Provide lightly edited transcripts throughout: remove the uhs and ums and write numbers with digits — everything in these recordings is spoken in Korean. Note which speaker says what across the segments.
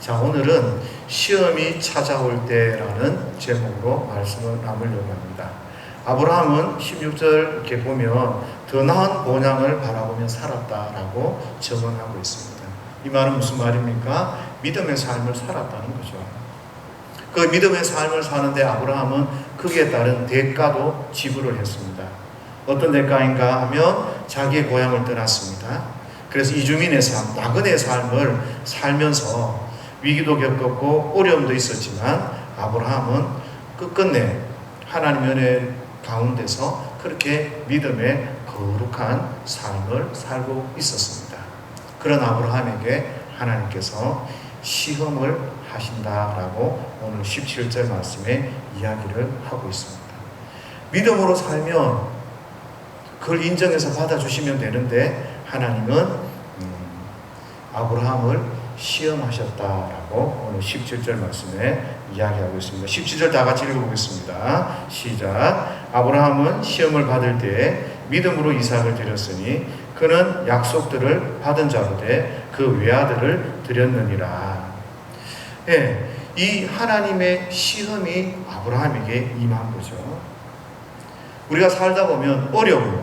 Speaker 1: 자, 오늘은 시험이 찾아올 때라는 제목으로 말씀을 나누려고 합니다. 아브라함은 16절 이렇게 보면 더 나은 본향을 바라보며 살았다라고 증언하고 있습니다. 이 말은 무슨 말입니까? 믿음의 삶을 살았다는 거죠. 그 믿음의 삶을 사는데 아브라함은 거기에 따른 대가도 지불을 했습니다. 어떤 대가인가 하면 자기의 고향을 떠났습니다. 그래서 이주민의 삶, 나그네의 삶을 살면서 위기도 겪었고 어려움도 있었지만 아브라함은 끝끝내 하나님의 은혜 가운데서 그렇게 믿음의 거룩한 삶을 살고 있었습니다. 그런 아브라함에게 하나님께서 시험을 하신다라고 오늘 17절 말씀에 이야기를 하고 있습니다. 믿음으로 살면 그걸 인정해서 받아주시면 되는데 하나님은 아브라함을 시험하셨다라고 오늘 17절 말씀에 이야기하고 있습니다. 17절 다 같이 읽어보겠습니다. 시작. 아브라함은 시험을 받을 때에 믿음으로 이삭을 드렸으니 그는 약속들을 받은 자로 돼 그 외아들을 드렸느니라. 예, 이 하나님의 시험이 아브라함에게 임한 거죠. 우리가 살다 보면 어려움,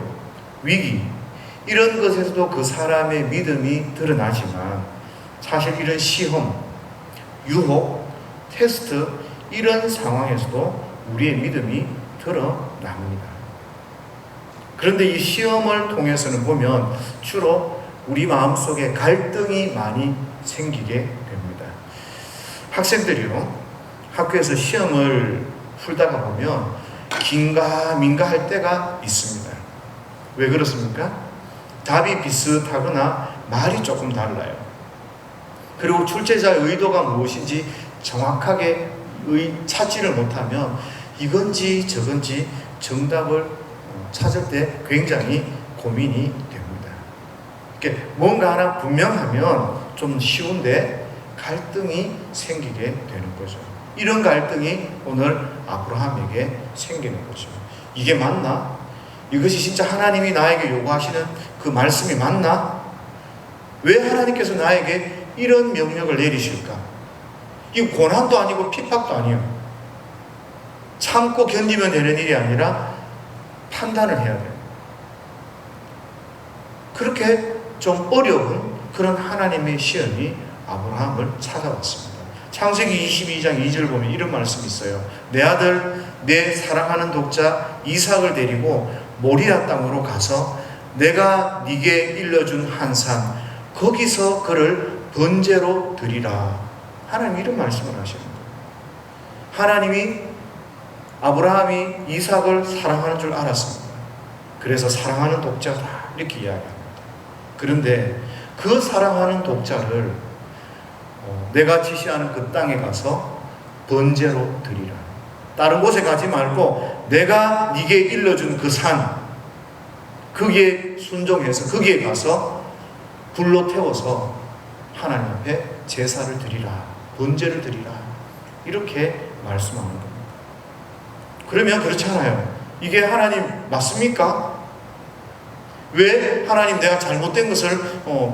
Speaker 1: 위기 이런 것에서도 그 사람의 믿음이 드러나지만 사실 이런 시험, 유혹, 테스트 이런 상황에서도 우리의 믿음이 드러납니다. 그런데 이 시험을 통해서는 보면 주로 우리 마음속에 갈등이 많이 생기게 됩니다. 학생들이요, 학교에서 시험을 풀다가 보면 긴가민가 할 때가 있습니다. 왜 그렇습니까? 답이 비슷하거나 말이 조금 달라요. 그리고 출제자의 의도가 무엇인지 정확하게 찾지를 못하면 이건지 저건지 정답을 찾을 때 굉장히 고민이 됩니다. 뭔가 하나 분명하면 좀 쉬운데 갈등이 생기게 되는 거죠. 이런 갈등이 오늘 아브라함에게 생기는 거죠. 이게 맞나? 이것이 진짜 하나님이 나에게 요구하시는 그 말씀이 맞나? 왜 하나님께서 나에게 이런 명령을 내리실까? 이 고난도 아니고 핍박도 아니에요. 참고 견디면 되는 일이 아니라 판단을 해야 돼요. 그렇게 좀 어려운 그런 하나님의 시험이 아브라함을 찾아왔습니다. 창세기 22장 2절 보면 이런 말씀이 있어요. 내 아들, 내 사랑하는 독자 이삭을 데리고 모리아 땅으로 가서 내가 네게 일러준 한 산 거기서 그를 번제로 드리라. 하나님 이런 말씀을 하시는 거예요. 하나님이 아브라함이 이삭을 사랑하는 줄 알았습니다. 그래서 사랑하는 독자다 이렇게 이야기합니다. 그런데 그 사랑하는 독자를 내가 지시하는 그 땅에 가서 번제로 드리라. 다른 곳에 가지 말고 내가 네게 일러준 그 산 거기에 순종해서 거기에 가서 불로 태워서 하나님 앞에 제사를 드리라. 번제를 드리라. 이렇게 말씀하는 겁니다. 그러면 그렇잖아요. 이게 하나님 맞습니까? 왜 하나님 내가 잘못된 것을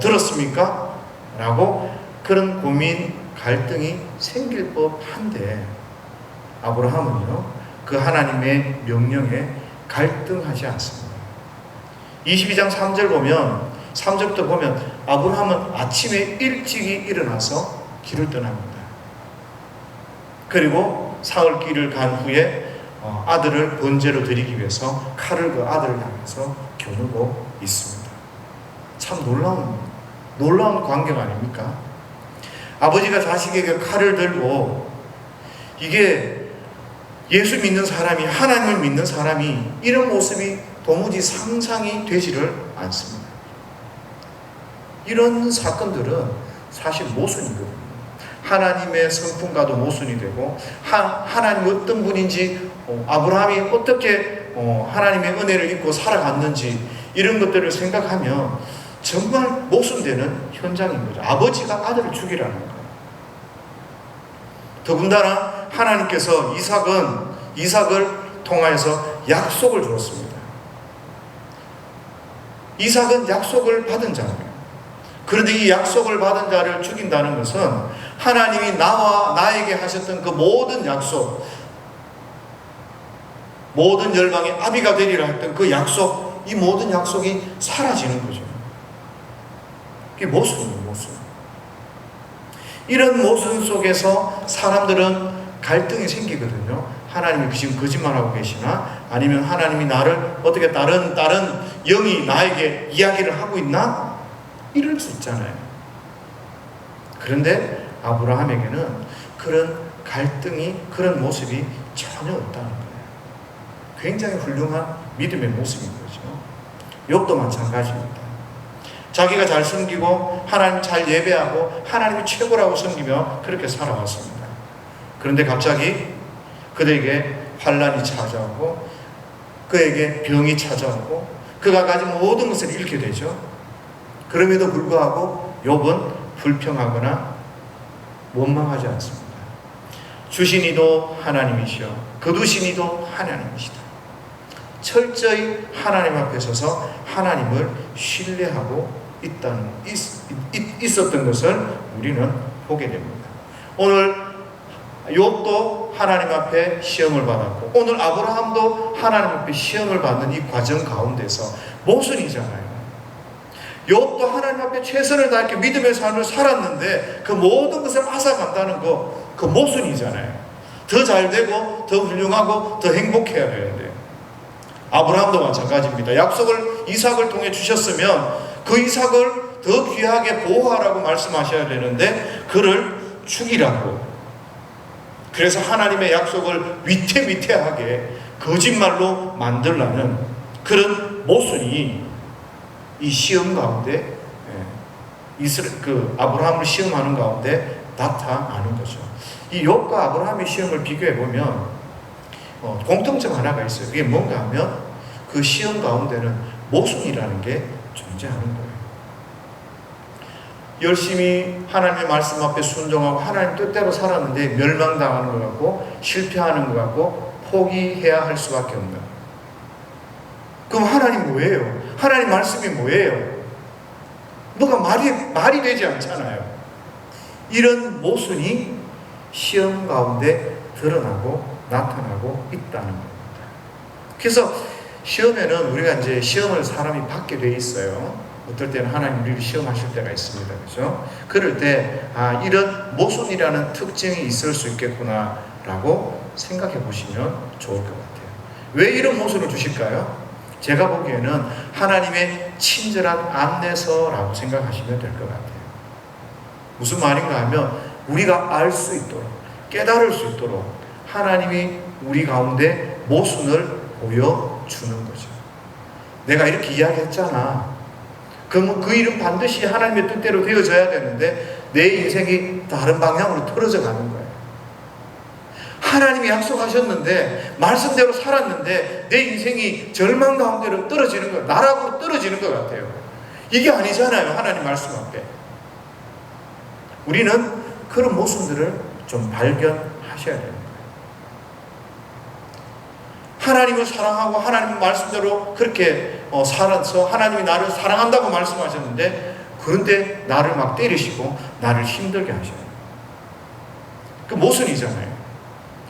Speaker 1: 들었습니까? 라고 그런 고민, 갈등이 생길 법한데 아브라함은요, 그 하나님의 명령에 갈등하지 않습니다. 22장 3절 보면 3절부터 보면 아브라함은 아침에 일찍이 일어나서 길을 떠납니다. 그리고 사흘 길을 간 후에 아들을 번제로 드리기 위해서 칼을 그 아들을 향해서 겨누고 있습니다. 참 놀라운 광경 아닙니까? 아버지가 자식에게 칼을 들고 이게 예수 믿는 사람이 하나님을 믿는 사람이 이런 모습이 도무지 상상이 되지를 않습니다. 이런 사건들은 사실 모순이거든요. 하나님의 성품과도 모순이 되고 하나님 어떤 분인지 아브라함이 어떻게 하나님의 은혜를 입고 살아갔는지 이런 것들을 생각하면 정말 모순되는 현장인 거죠. 아버지가 아들을 죽이라는 거예요. 더군다나 하나님께서 이삭을 통하여서 약속을 주었습니다. 이삭은 약속을 받은 자입니다. 그런데 이 약속을 받은 자를 죽인다는 것은 하나님이 나와 나에게 하셨던 그 모든 약속, 모든 열방의 아비가 되리라 했던 그 약속, 이 모든 약속이 사라지는 거죠. 그게 모순이에요, 모순. 이런 모순 속에서 사람들은 갈등이 생기거든요. 하나님이 지금 거짓말하고 계시나? 아니면 하나님이 나를 어떻게 다른 영이 나에게 이야기를 하고 있나? 이럴 수 있잖아요. 그런데 아브라함에게는 그런 갈등이, 그런 모습이 전혀 없다는 거예요. 굉장히 훌륭한 믿음의 모습인 거죠. 욥도 마찬가지입니다. 자기가 잘 섬기고 하나님 잘 예배하고 하나님이 최고라고 섬기며 그렇게 살아왔습니다. 그런데 갑자기 그에게 환난이 찾아오고 그에게 병이 찾아오고 그가 가진 모든 것을 잃게 되죠. 그럼에도 불구하고 욥은 불평하거나 원망하지 않습니다. 주신 이도 하나님이시여 거두신 이도 하나님이시다. 철저히 하나님 앞에 서서 하나님을 신뢰하고 있었던 것을 우리는 보게 됩니다. 오늘 욥도 하나님 앞에 시험을 받았고 오늘 아브라함도 하나님 앞에 시험을 받는 이 과정 가운데서 모순이잖아요. 욥도 하나님 앞에 최선을 다해 믿음의 삶을 살았는데 그 모든 것을 앗아간다는 그 모순이잖아요. 더 잘되고 더 훌륭하고 더 행복해야 되는데 아브라함도 마찬가지입니다. 약속을 이삭을 통해 주셨으면 그 이삭을 더 귀하게 보호하라고 말씀하셔야 되는데 그를 죽이라고, 그래서 하나님의 약속을 위태위태하게 거짓말로 만들라는 그런 모순이 이 시험 가운데 아브라함을 시험하는 가운데 나타나는 거죠. 이 욥과 아브라함의 시험을 비교해 보면 공통점 하나가 있어요. 그게 뭔가 하면 그 시험 가운데는 모순이라는 게 존재하는 거예요. 열심히 하나님의 말씀 앞에 순종하고 하나님 뜻대로 살았는데 멸망당하는 것 같고 실패하는 것 같고 포기해야 할 수밖에 없는. 그럼 하나님 뭐예요? 하나님 말씀이 뭐예요? 뭐가 말이 되지 않잖아요. 이런 모순이 시험 가운데 드러나고 나타나고 있다는 겁니다. 그래서 시험에는 우리가 이제 시험을 사람이 받게 돼 있어요. 어떨 때는 하나님 우리를 시험하실 때가 있습니다. 그죠? 그럴 때, 이런 모순이라는 특징이 있을 수 있겠구나 라고 생각해 보시면 좋을 것 같아요. 왜 이런 모순을 주실까요? 제가 보기에는 하나님의 친절한 안내서라고 생각하시면 될 것 같아요. 무슨 말인가 하면 우리가 알 수 있도록, 깨달을 수 있도록 하나님이 우리 가운데 모순을 보여주는 거죠. 내가 이렇게 이야기했잖아. 그러면 그 일은 반드시 하나님의 뜻대로 되어져야 되는데 내 인생이 다른 방향으로 틀어져 가는 거예요. 하나님이 약속하셨는데 말씀대로 살았는데 내 인생이 절망 가운데로 떨어지는 거예요. 나락으로 떨어지는 것 같아요. 이게 아니잖아요. 하나님 말씀 앞에. 우리는 그런 모순들을 좀 발견하셔야 됩니다. 하나님을 사랑하고 하나님 말씀대로 그렇게 살아서 하나님이 나를 사랑한다고 말씀하셨는데 그런데 나를 막 때리시고 나를 힘들게 하셔요. 그 모순이잖아요.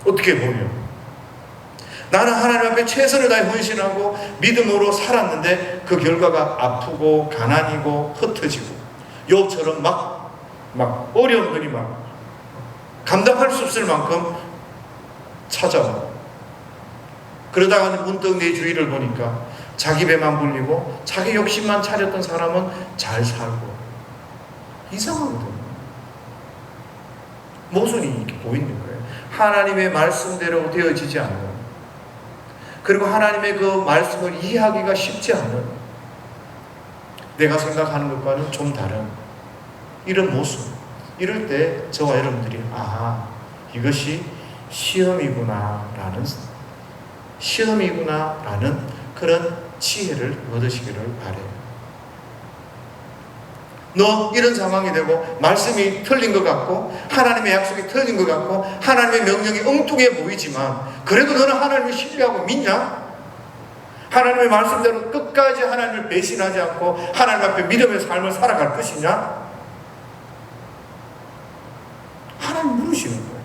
Speaker 1: 어떻게 보면 나는 하나님 앞에 최선을 다해 헌신하고 믿음으로 살았는데 그 결과가 아프고 가난이고 흩어지고 욥처럼 막 어려운 일이 막 감당할 수 없을 만큼 찾아오고 그러다가 문득 내 주위를 보니까 자기 배만 불리고 자기 욕심만 차렸던 사람은 잘 살고 이상하거든요. 모순이 이렇게 보이는 거예요. 하나님의 말씀대로 되어지지 않는, 그리고 하나님의 그 말씀을 이해하기가 쉽지 않은, 내가 생각하는 것과는 좀 다른 이런 모습. 이럴 때 저와 여러분들이 이것이 시험이구나라는 그런 지혜를 얻으시기를 바라요. 너 이런 상황이 되고 말씀이 틀린 것 같고 하나님의 약속이 틀린 것 같고 하나님의 명령이 엉뚱해 보이지만 그래도 너는 하나님을 신뢰하고 믿냐? 하나님의 말씀대로 끝까지 하나님을 배신하지 않고 하나님 앞에 믿음의 삶을 살아갈 것이냐? 잘 누르시는 거예요.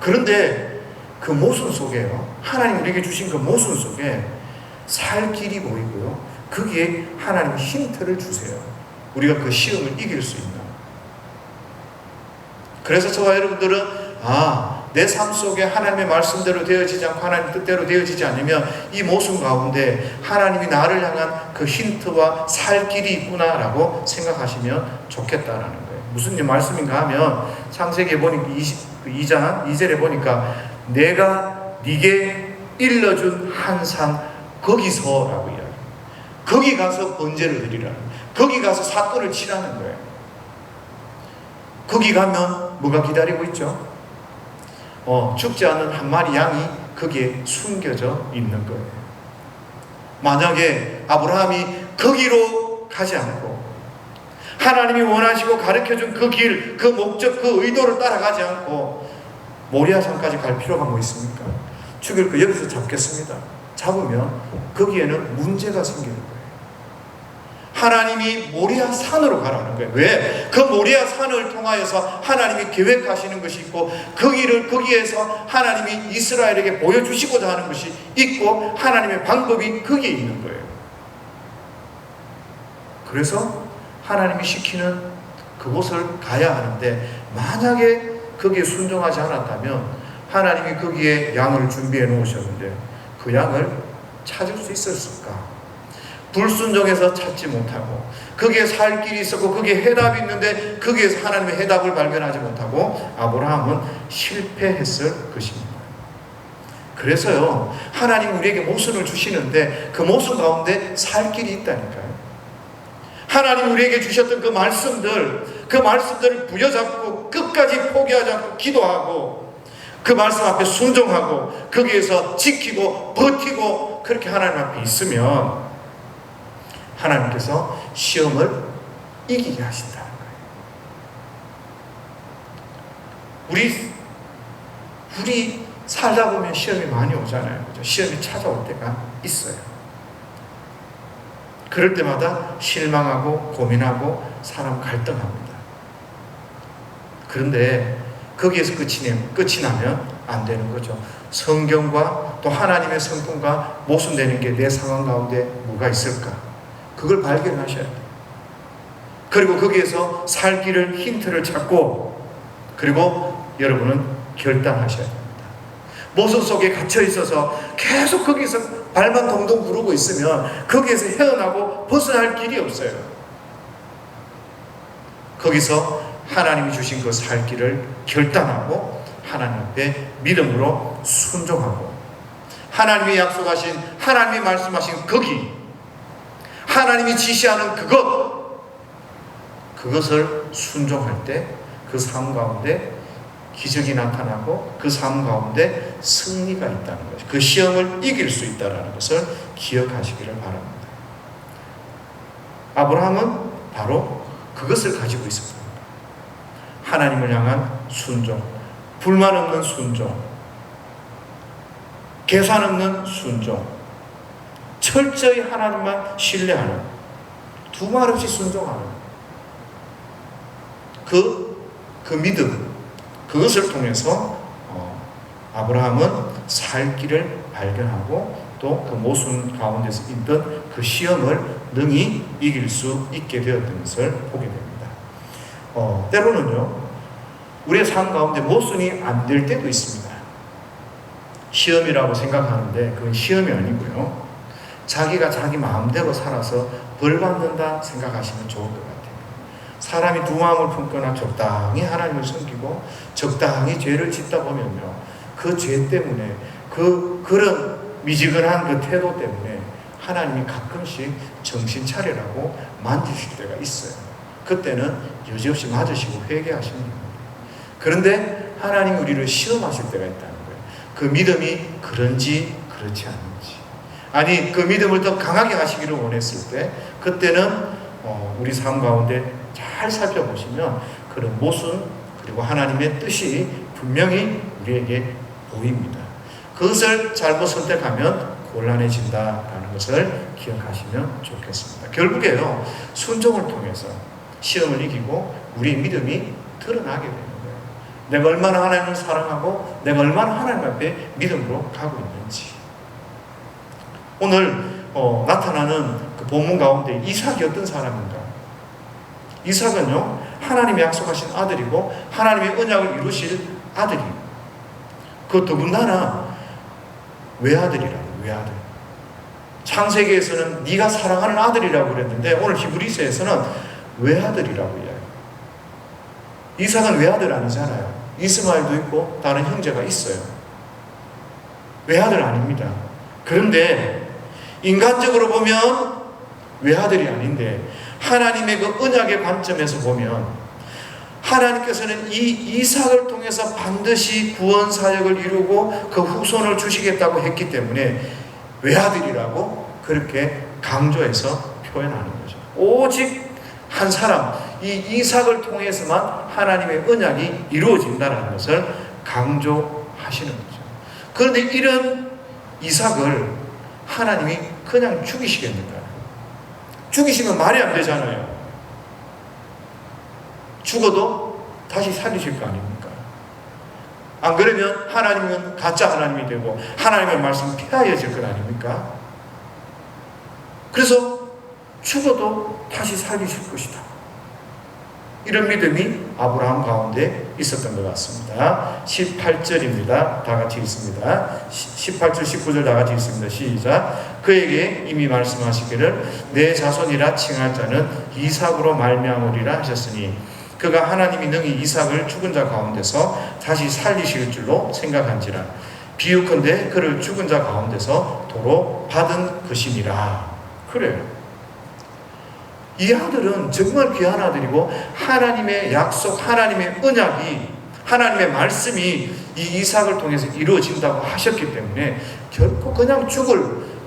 Speaker 1: 그런데 그 모순 속에요. 하나님 우리에게 주신 그 모순 속에 살 길이 보이고요. 거기에 하나님 힌트를 주세요. 우리가 그 시험을 이길 수 있는. 그래서 저와 여러분들은 내 삶 속에 하나님의 말씀대로 되어지지 않고 하나님 뜻대로 되어지지 않으면 이 모순 가운데 하나님이 나를 향한 그 힌트와 살 길이 있구나라고 생각하시면 좋겠다라는 거예요. 무슨 말씀인가 하면 창세기에 보니까 2장 2절에 보니까 내가 네게 일러준 한상 거기서라고 이야기해요. 거기 가서 번제를 드리라는 거예요. 거기 가서 사건을 치라는 거예요. 거기 가면 뭐가 기다리고 있죠? 죽지 않은 한 마리 양이 거기에 숨겨져 있는 거예요. 만약에 아브라함이 거기로 가지 않고 하나님이 원하시고 가르쳐준 그 길, 그 목적, 그 의도를 따라가지 않고 모리아산까지 갈 필요가 뭐 있습니까? 죽일 거 여기서 잡겠습니다. 잡으면 거기에는 문제가 생기는 거예요. 하나님이 모리아 산으로 가라는 거예요. 왜? 그 모리아 산을 통하여서 하나님이 계획하시는 것이 있고 거기에서 하나님이 이스라엘에게 보여주시고자 하는 것이 있고 하나님의 방법이 거기에 있는 거예요. 그래서 하나님이 시키는 그곳을 가야 하는데 만약에 거기에 순종하지 않았다면 하나님이 거기에 양을 준비해 놓으셨는데 그 양을 찾을 수 있었을까? 불순종해서 찾지 못하고 거기에 살 길이 있었고 거기에 해답이 있는데 거기에서 하나님의 해답을 발견하지 못하고 아브라함은 실패했을 것입니다. 그래서요 하나님 우리에게 모순을 주시는데 그 모순 가운데 살 길이 있다니까요. 하나님 우리에게 주셨던 그 말씀들을 부여잡고 끝까지 포기하지 않고 기도하고 그 말씀 앞에 순종하고 거기에서 지키고 버티고 그렇게 하나님 앞에 있으면 하나님께서 시험을 이기게 하신다는 거예요. 우리 살다 보면 시험이 많이 오잖아요. 그죠? 시험이 찾아올 때가 있어요. 그럴 때마다 실망하고 고민하고 사람 갈등합니다. 그런데 거기에서 끝이 나면 안 되는 거죠. 성경과 또 하나님의 성품과 모순되는 게 내 상황 가운데 뭐가 있을까? 그걸 발견하셔야 돼요. 그리고 거기에서 살 길을 힌트를 찾고 그리고 여러분은 결단하셔야 됩니다. 모순 속에 갇혀 있어서 계속 거기서 발만 동동 구르고 있으면 거기에서 헤어나고 벗어날 길이 없어요. 거기서 하나님이 주신 그 살 길을 결단하고 하나님 앞에 믿음으로 순종하고 하나님이 약속하신 하나님이 말씀하신 거기 하나님이 지시하는 그것을 순종할 때 그 삶 가운데 기적이 나타나고 그 삶 가운데 승리가 있다는 것이 그 시험을 이길 수 있다는 것을 기억하시기를 바랍니다. 아브라함은 바로 그것을 가지고 있었습니다. 하나님을 향한 순종, 불만 없는 순종, 계산 없는 순종, 철저히 하나님만 신뢰하는, 두말 없이 순종하는 그 믿음, 그것을 통해서 아브라함은 살 길을 발견하고 또 그 모순 가운데서 있던 그 시험을 능히 이길 수 있게 되었던 것을 보게 됩니다. 때로는요, 우리의 삶 가운데 모순이 안 될 때도 있습니다. 시험이라고 생각하는데 그건 시험이 아니고요. 자기가 자기 마음대로 살아서 벌 받는다 생각하시면 좋을 것 같아요. 사람이 두 마음을 품거나 적당히 하나님을 섬기고 적당히 죄를 짓다 보면요, 그 죄 때문에 그런 미지근한 그 태도 때문에 하나님이 가끔씩 정신 차리라고 만지실 때가 있어요. 그때는 여지없이 맞으시고 회개하시는 겁니다. 그런데 하나님이 우리를 시험하실 때가 있다는 거예요. 그 믿음이 그런지 그렇지 않은지, 아니 그 믿음을 더 강하게 하시기를 원했을 때 그때는 우리 삶 가운데 잘 살펴보시면 그런 모순 그리고 하나님의 뜻이 분명히 우리에게 보입니다. 그것을 잘못 선택하면 곤란해진다라는 것을 기억하시면 좋겠습니다. 결국에요, 순종을 통해서 시험을 이기고 우리 믿음이 드러나게 되는 거예요. 내가 얼마나 하나님을 사랑하고 내가 얼마나 하나님 앞에 믿음으로 가고 있는지. 오늘 나타나는 그 본문 가운데 이삭이 어떤 사람인가? 이삭은요, 하나님이 약속하신 아들이고 하나님의 언약을 이루실 아들이에요. 그 더군다나 외아들이라고. 외아들. 창세기에서는 네가 사랑하는 아들이라고 그랬는데 오늘 히브리서에서는 외아들이라고 이야기해요. 이삭은 외아들 아니잖아요. 이스마엘도 있고 다른 형제가 있어요. 외아들 아닙니다. 그런데 인간적으로 보면 외아들이 아닌데 하나님의 그 언약의 관점에서 보면 하나님께서는 이 이삭을 통해서 반드시 구원 사역을 이루고 그 후손을 주시겠다고 했기 때문에 외아들이라고 그렇게 강조해서 표현하는 거죠. 오직 한 사람, 이 이삭을 통해서만 하나님의 언약이 이루어진다는 것을 강조하시는 거죠. 그런데 이런 이삭을 하나님이 그냥 죽이시겠는가? 죽이시면 말이 안 되잖아요. 죽어도 다시 살리실 거 아닙니까? 안 그러면 하나님은 가짜 하나님이 되고 하나님의 말씀은 폐하여질 것 아닙니까? 그래서 죽어도 다시 살리실 것이다. 이런 믿음이 아브라함 가운데 있었던 것 같습니다. 18절입니다. 다 같이 읽습니다. 18절, 19절 다 같이 읽습니다. 시작. 그에게 이미 말씀하시기를 내 자손이라 칭할 자는 이삭으로 말미암으리라 하셨으니 그가 하나님이 능히 이삭을 죽은 자 가운데서 다시 살리실 줄로 생각한지라. 비유컨대 그를 죽은 자 가운데서 도로 받은 것이니라. 그래요. 이 아들은 정말 귀한 아들이고 하나님의 약속, 하나님의 언약이, 하나님의 말씀이 이 이삭을 통해서 이루어진다고 하셨기 때문에 결코 그냥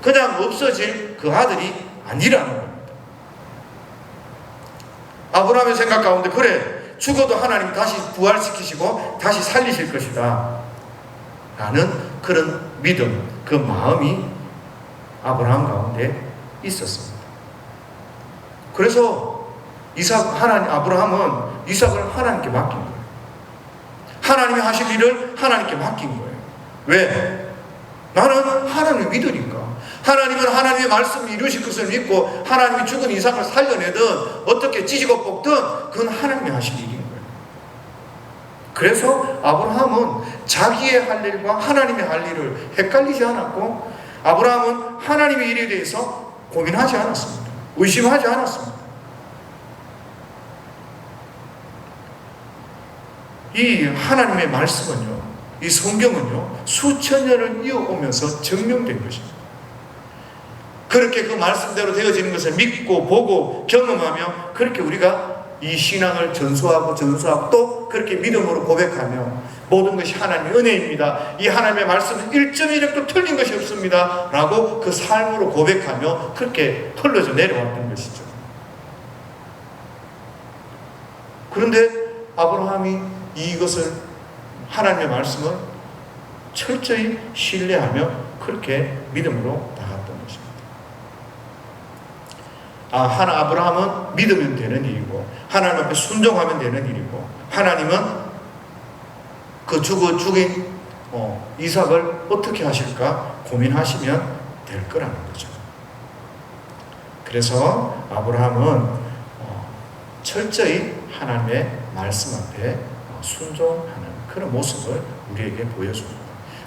Speaker 1: 그냥 없어질 그 아들이 아니라는 겁니다. 아브라함의 생각 가운데 그래, 죽어도 하나님 다시 부활시키시고 다시 살리실 것이다 라는 그런 믿음, 그 마음이 아브라함 가운데 있었습니다. 그래서 아브라함은 이삭을 하나님께 맡긴 거예요. 하나님이 하실 일을 하나님께 맡긴 거예요. 왜? 나는 하나님을 믿으니까. 하나님은 하나님의 말씀을 이루실 것을 믿고 하나님이 죽은 이삭을 살려내든 어떻게 찢고 뽑든 그건 하나님이 하실 일인 거예요. 그래서 아브라함은 자기의 할 일과 하나님의 할 일을 헷갈리지 않았고 아브라함은 하나님의 일에 대해서 고민하지 않았습니다. 의심하지 않았습니다. 이 하나님의 말씀은요, 이 성경은요, 수천 년을 이어오면서 증명된 것입니다. 그렇게 그 말씀대로 되어지는 것을 믿고 보고 경험하며 그렇게 우리가 이 신앙을 전수하고 또 그렇게 믿음으로 고백하며 모든 것이 하나님의 은혜입니다. 이 하나님의 말씀은 1.1획도 틀린 것이 없습니다. 라고 그 삶으로 고백하며 그렇게 흘러져 내려왔던 것이죠. 그런데 아브라함이 이것을 하나님의 말씀을 철저히 신뢰하며 그렇게 믿음으로 나갔던 것입니다. 아브라함은 믿으면 되는 일이고 하나님 앞에 순종하면 되는 일이고 하나님은 그 죽인 이삭을 어떻게 하실까 고민하시면 될 거라는 거죠. 그래서 아브라함은 철저히 하나님의 말씀 앞에 순종하는 그런 모습을 우리에게 보여줍니다.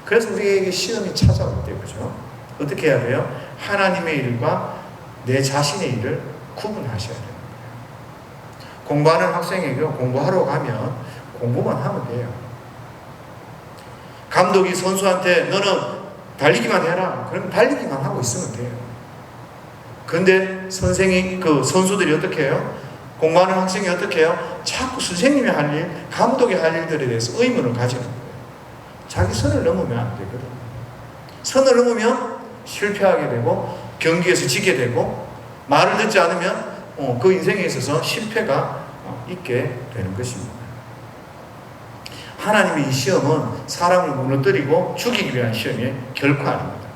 Speaker 1: 그래서 우리에게 시험이 찾아올 때, 그죠? 어떻게 해야 돼요? 하나님의 일과 내 자신의 일을 구분하셔야 돼요. 공부하는 학생에게 공부하러 가면 공부만 하면 돼요. 감독이 선수한테 너는 달리기만 해라. 그러면 달리기만 하고 있으면 돼요. 그런데 선수들이 어떻게 해요? 공부하는 학생이 어떻게 해요? 자꾸 선생님이 할 일, 감독이 할 일들에 대해서 의문을 가지는 거예요. 자기 선을 넘으면 안 되거든요. 선을 넘으면 실패하게 되고 경기에서 지게 되고 말을 듣지 않으면 그 인생에 있어서 실패가 있게 되는 것입니다. 하나님의 이 시험은 사람을 무너뜨리고 죽이기 위한 시험이 결코 아닙니다.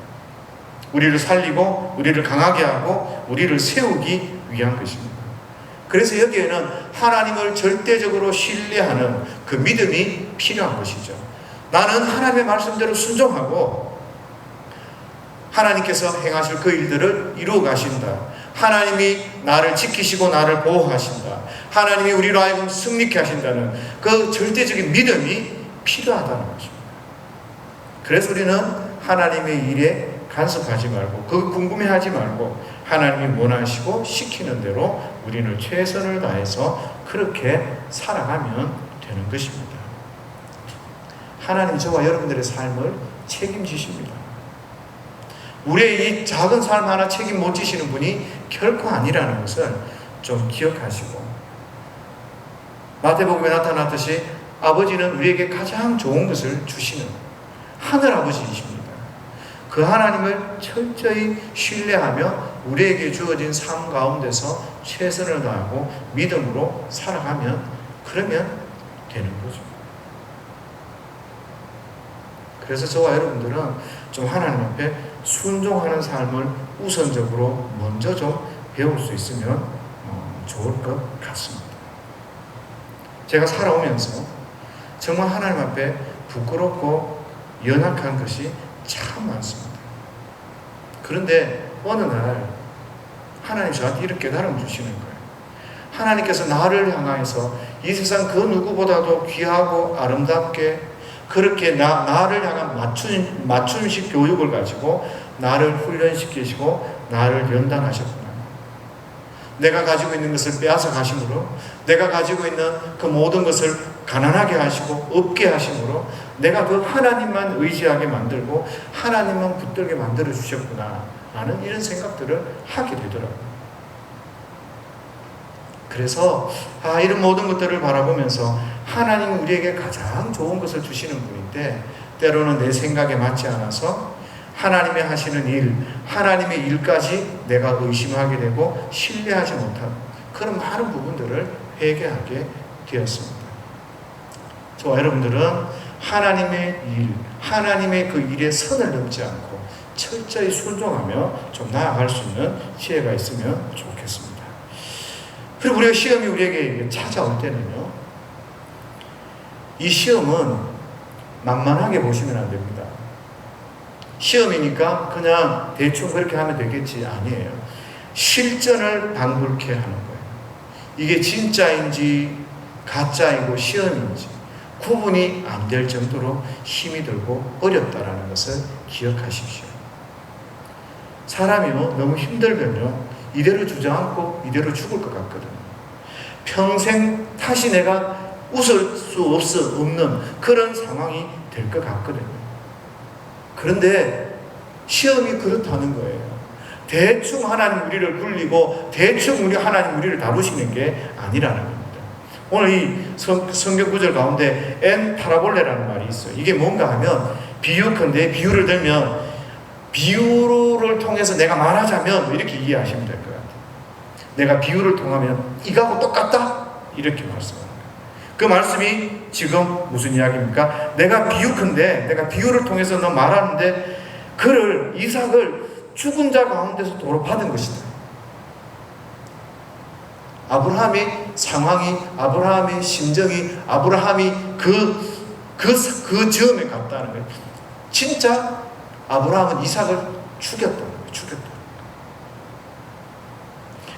Speaker 1: 우리를 살리고 우리를 강하게 하고 우리를 세우기 위한 것입니다. 그래서 여기에는 하나님을 절대적으로 신뢰하는 그 믿음이 필요한 것이죠. 나는 하나님의 말씀대로 순종하고 하나님께서 행하실 그 일들을 이루어 가신다. 하나님이 나를 지키시고 나를 보호하신다. 하나님이 우리로 하여금 승리케 하신다는 그 절대적인 믿음이 필요하다는 것입니다. 그래서 우리는 하나님의 일에 간섭하지 말고 그 궁금해하지 말고 하나님이 원하시고 시키는 대로 우리는 최선을 다해서 그렇게 살아가면 되는 것입니다. 하나님 저와 여러분들의 삶을 책임지십니다. 우리의 이 작은 삶 하나 책임 못 지시는 분이 결코 아니라는 것을 좀 기억하시고, 마태복음에 나타났듯이 아버지는 우리에게 가장 좋은 것을 주시는 하늘아버지이십니다. 그 하나님을 철저히 신뢰하며 우리에게 주어진 삶 가운데서 최선을 다하고 믿음으로 살아가면 그러면 되는 거죠. 그래서 저와 여러분들은 좀 하나님 앞에 순종하는 삶을 우선적으로 먼저 좀 배울 수 있으면 좋을 것 같습니다. 제가 살아오면서 정말 하나님 앞에 부끄럽고 연약한 것이 참 많습니다. 그런데 어느 날 하나님 저한테 이렇게 깨달음 주시는 거예요. 하나님께서 나를 향하여서 이 세상 그 누구보다도 귀하고 아름답게 그렇게 나를 향한 맞춤식 교육을 가지고 나를 훈련시키시고 나를 연단하셨구나. 내가 가지고 있는 것을 빼앗아 가심으로, 내가 가지고 있는 그 모든 것을 가난하게 하시고 없게 하심으로 내가 그 하나님만 의지하게 만들고 하나님만 붙들게 만들어 주셨구나 라는 이런 생각들을 하게 되더라고요. 그래서 이런 모든 것들을 바라보면서 하나님이 우리에게 가장 좋은 것을 주시는 분인데 때로는 내 생각에 맞지 않아서 하나님이 하시는 일, 하나님의 일까지 내가 의심하게 되고 신뢰하지 못한 그런 많은 부분들을 회개하게 되었습니다. 저와 여러분들은 하나님의 일, 하나님의 그 일에 선을 넘지 않고 철저히 순종하며 좀 나아갈 수 있는 지혜가 있으면 좋겠습니다. 그리고 우리가 시험이 우리에게 찾아올 때는요, 이 시험은 만만하게 보시면 안 됩니다. 시험이니까 그냥 대충 그렇게 하면 되겠지, 아니에요. 실전을 방불케 하는 거예요. 이게 진짜인지 가짜이고 시험인지 구분이 안 될 정도로 힘이 들고 어렵다라는 것을 기억하십시오. 사람이요, 너무 힘들면요, 이대로 주저앉고 이대로 죽을 것 같거든요. 평생 다시 내가 웃을 수 없는 그런 상황이 될 것 같거든요. 그런데 시험이 그렇다는 거예요. 대충 하나님 우리를 굴리고 대충 하나님 우리를 다루시는 게 아니라는 겁니다. 오늘 이 성경 구절 가운데 엔 파라볼레라는 말이 있어요. 이게 뭔가 하면 비유컨대 비유를 들면 비유를 통해서 내가 말하자면 이렇게 이해하시면 될 것 같아요. 내가 비유를 통하면 이거하고 똑같다? 이렇게 말씀합니다. 그 말씀이 지금 무슨 이야기입니까? 내가 비유컨대 내가 비유를 통해서 너 말하는데 그를 이삭을 죽은 자 가운데서 도로 받은 것이다. 아브라함의 상황이, 아브라함의 심정이, 아브라함이 그 즈음에 갔다는 거예요. 진짜 아브라함은 이삭을 죽였다는 거예요. 죽였다.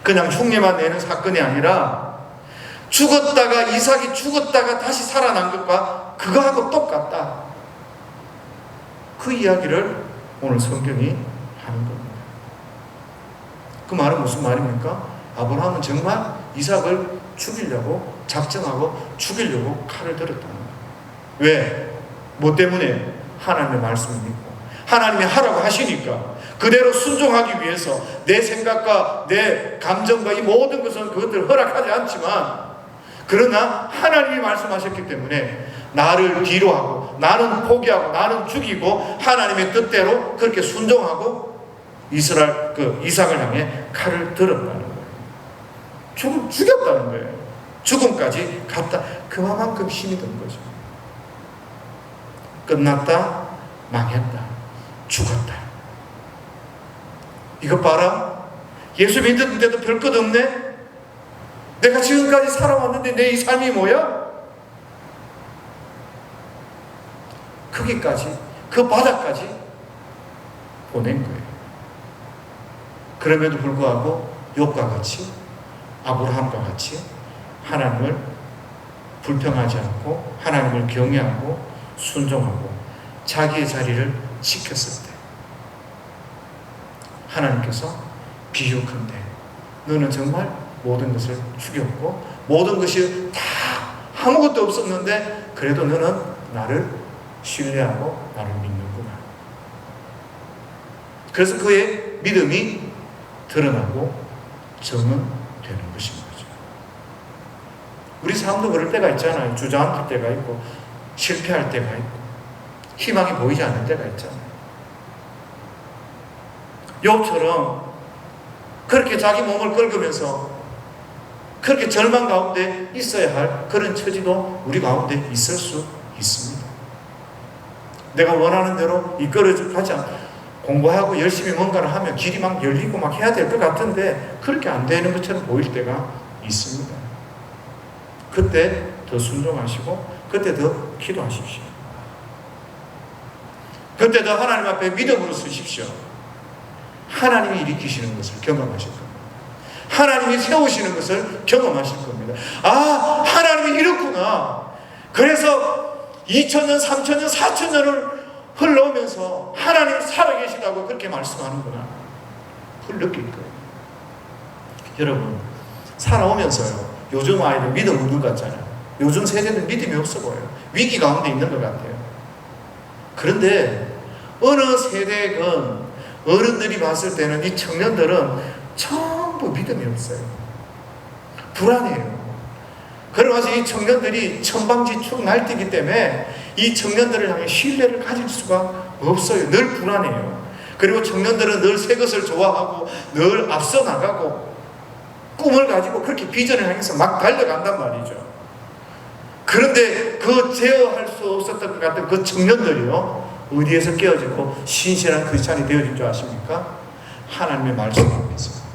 Speaker 1: 그냥 흉내만 내는 사건이 아니라 죽었다가 이삭이 죽었다가 다시 살아난 것과 그거하고 똑같다. 그 이야기를 오늘 성경이 하는 겁니다. 그 말은 무슨 말입니까? 아브라함은 정말 이삭을 죽이려고 작정하고 죽이려고 칼을 들었다는 거예요. 왜? 뭐 때문에? 하나님의 말씀을 믿고 하나님이 하라고 하시니까 그대로 순종하기 위해서 내 생각과 내 감정과 이 모든 것은 그것들을 허락하지 않지만 그러나 하나님이 말씀하셨기 때문에 나를 뒤로 하고 나는 포기하고 나는 죽이고 하나님의 뜻대로 그렇게 순종하고 이삭을 향해 칼을 들었다는 거예요. 죽였다는 거예요. 죽음까지 갔다. 그만큼 힘이 든 거죠. 끝났다, 망했다, 죽었다. 이것 봐라. 예수 믿었는데도 별 것 없네? 내가 지금까지 살아왔는데 내 이 삶이 뭐야? 거기까지, 그 바닥까지 보낸 거예요. 그럼에도 불구하고 욥과 같이, 아브라함과 같이 하나님을 불평하지 않고 하나님을 경외하고 순종하고 자기의 자리를 지켰을 때 하나님께서 비유컨대 너는 정말 모든 것을 죽였고 모든 것이 다 아무것도 없었는데 그래도 너는 나를 신뢰하고 나를 믿는구나. 그래서 그의 믿음이 드러나고 증언되는 것인 거죠. 우리 삶도 그럴 때가 있잖아요. 주저앉을 때가 있고 실패할 때가 있고 희망이 보이지 않는 때가 있잖아요. 욥처럼 그렇게 자기 몸을 긁으면서 그렇게 절망 가운데 있어야 할 그런 처지도 우리 가운데 있을 수 있습니다. 내가 원하는 대로 이끌어져 가지 않고 공부하고 열심히 뭔가를 하면 길이 막 열리고 막 해야 될 것 같은데 그렇게 안 되는 것처럼 보일 때가 있습니다. 그때 더 순종하시고 그때 더 기도하십시오. 그때 더 하나님 앞에 믿음으로 서십시오. 하나님이 일으키시는 것을 경험하실 겁니다. 하나님이 세우시는 것을 경험하실 겁니다. 아, 하나님이 이렇구나. 그래서 2000년, 3000년, 4000년을 흘러오면서 하나님 살아계시다고 그렇게 말씀하는구나. 그걸 느낄 거예요. 여러분, 살아오면서요. 요즘 아이들 믿음 없는 것 같잖아요. 요즘 세대는 믿음이 없어 보여요. 위기 가운데 있는 것 같아요. 그런데 어느 세대건 어른들이 봤을 때는 이 청년들은 전부 믿음이 없어요. 불안해요. 그러면서 이 청년들이 천방지축 날뛰기 때문에 이 청년들을 향해 신뢰를 가질 수가 없어요. 늘 불안해요. 그리고 청년들은 늘 새 것을 좋아하고 늘 앞서 나가고 꿈을 가지고 그렇게 비전을 향해서 막 달려간단 말이죠. 그런데 그 제어할 수 없었던 것 같은 그 청년들이요, 어디에서 깨어지고 신실한 크리스찬이 되어진 줄 아십니까? 하나님의 말씀 앞에서.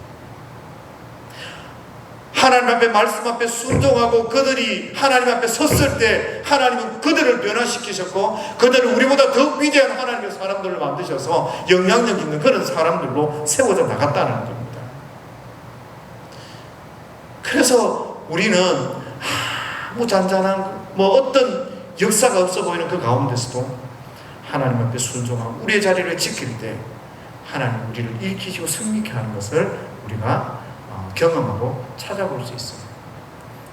Speaker 1: 하나님 앞에 말씀 앞에 순종하고 그들이 하나님 앞에 섰을 때 하나님은 그들을 변화시키셨고 그들은 우리보다 더 위대한 하나님의 사람들을 만드셔서 영향력 있는 그런 사람들로 세워져 나갔다는 겁니다. 그래서 우리는 아무 잔잔한 어떤 역사가 없어 보이는 그 가운데서도 하나님 앞에 순종하고 우리의 자리를 지킬 때 하나님 우리를 일으키시고 승리케 하는 것을 우리가 경험하고 찾아볼 수 있어요.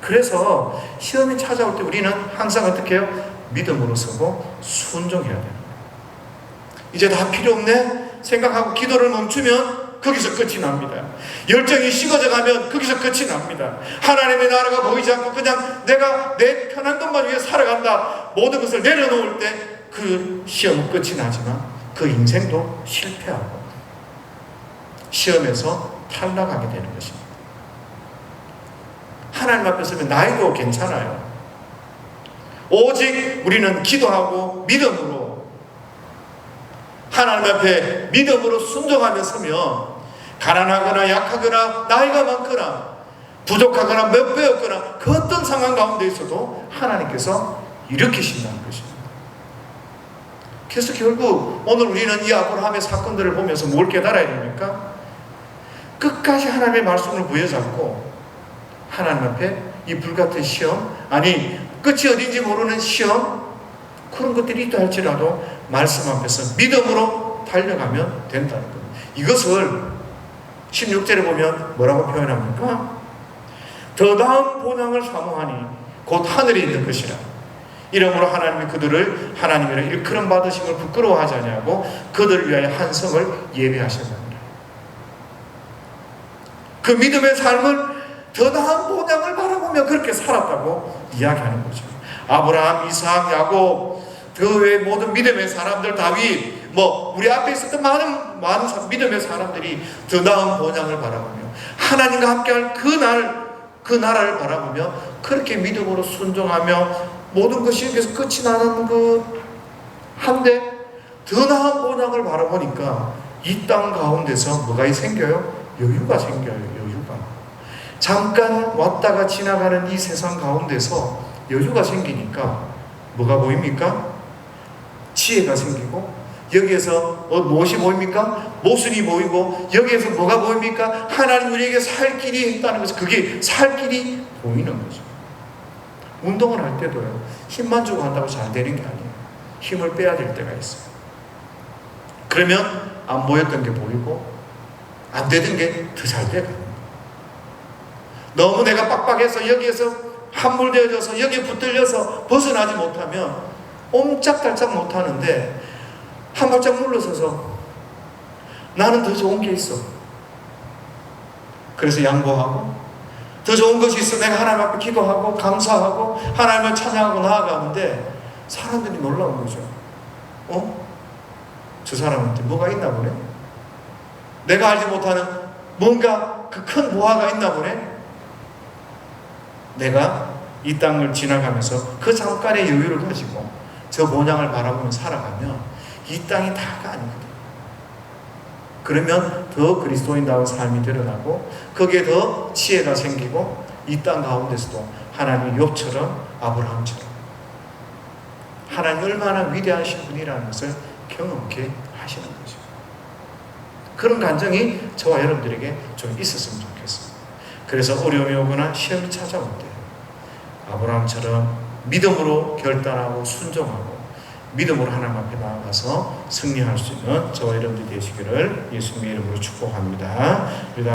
Speaker 1: 그래서 시험이 찾아올 때 우리는 항상 어떻게 해요? 믿음으로 서고 순종해야 돼요. 이제 다 필요 없네 생각하고 기도를 멈추면 거기서 끝이 납니다. 열정이 식어져 가면 거기서 끝이 납니다. 하나님의 나라가 보이지 않고 그냥 내가 내 편한 것만 위해 살아간다. 모든 것을 내려놓을 때 그 시험은 끝이 나지만 그 인생도 실패하고 시험에서 탈락하게 되는 것입니다. 하나님 앞에 서면 나이도 괜찮아요. 오직 우리는 기도하고 믿음으로 하나님 앞에 믿음으로 순종하며 서면 가난하거나 약하거나 나이가 많거나 부족하거나 몇 배였거나 그 어떤 상황 가운데 있어도 하나님께서 일으키신다는 것입니다. 그래서 결국 오늘 우리는 이 아브라함의 사건들을 보면서 뭘 깨달아야 됩니까? 끝까지 하나님의 말씀을 부여잡고 하나님 앞에 이 불같은 시험, 아니 끝이 어딘지 모르는 시험, 그런 것들이 있다 할지라도 말씀 앞에서 믿음으로 달려가면 된다는 겁니다. 이것을 16절에 보면 뭐라고 표현합니까? 더 나은 본향을 사모하니 곧 하늘에 있는 것이라. 이러므로 하나님이 그들을 하나님이라 일컬음 받으심을 부끄러워하지 아니하고 그들을 위하여 한 성을 예비하셨느니라. 그 믿음의 삶을 더 나은 본향을 바라보며 그렇게 살았다고 이야기하는 거죠. 아브라함, 이삭, 야곱, 그 외 모든 믿음의 사람들, 다윗, 우리 앞에 있었던 많은 믿음의 사람들이 더 나은 본향을 바라보며 하나님과 함께할 그 나라를 바라보며 그렇게 믿음으로 순종하며 모든 것이 계속 끝이 나는 한데 더 나은 본향을 바라보니까 이 땅 가운데서 뭐가 생겨요? 여유가 생겨요. 여유가. 잠깐 왔다가 지나가는 이 세상 가운데서 여유가 생기니까 뭐가 보입니까? 지혜가 생기고, 여기에서 무엇이 보입니까? 모순이 보이고, 여기에서 뭐가 보입니까? 하나님 우리에게 살 길이 있다는 것은, 그게 살 길이 보이는 거죠. 운동을 할 때도요, 힘만 주고 한다고 잘 되는 게 아니에요. 힘을 빼야 될 때가 있어요. 그러면 안 보였던 게 보이고, 안 되던 게 더 잘 돼갑니다. 너무 내가 빡빡해서 여기에서 함몰되어져서 여기에 붙들려서 벗어나지 못하면 옴짝달짝 못하는데, 한 발짝 물러서서 나는 더 좋은 게 있어, 그래서 양보하고, 더 좋은 것이 있어 내가 하나님 앞에 기도하고 감사하고 하나님을 찬양하고 나아가는데, 사람들이 놀라운 거죠. 저 사람한테 뭐가 있나 보네? 내가 알지 못하는 뭔가 그 큰 보화가 있나 보네? 내가 이 땅을 지나가면서 그 잠깐의 여유를 가지고 저 본향을 바라보며 살아가면 이 땅이 다가 아니거든요. 그러면 더 그리스도인다운 삶이 드러나고, 거기에 더 지혜가 생기고, 이 땅 가운데서도 하나님이 욥처럼, 아브라함처럼 하나님 얼마나 위대하신 분이라는 것을 경험케 하시는 거죠. 그런 감정이 저와 여러분들에게 좀 있었으면 좋겠습니다. 그래서 어려움이 오거나 시험이 찾아올 때 아브라함처럼 믿음으로 결단하고 순종하고 믿음으로 하나님 앞에 나아가서 승리할 수 있는 저와 여러분들이 되시기를 예수님의 이름으로 축복합니다.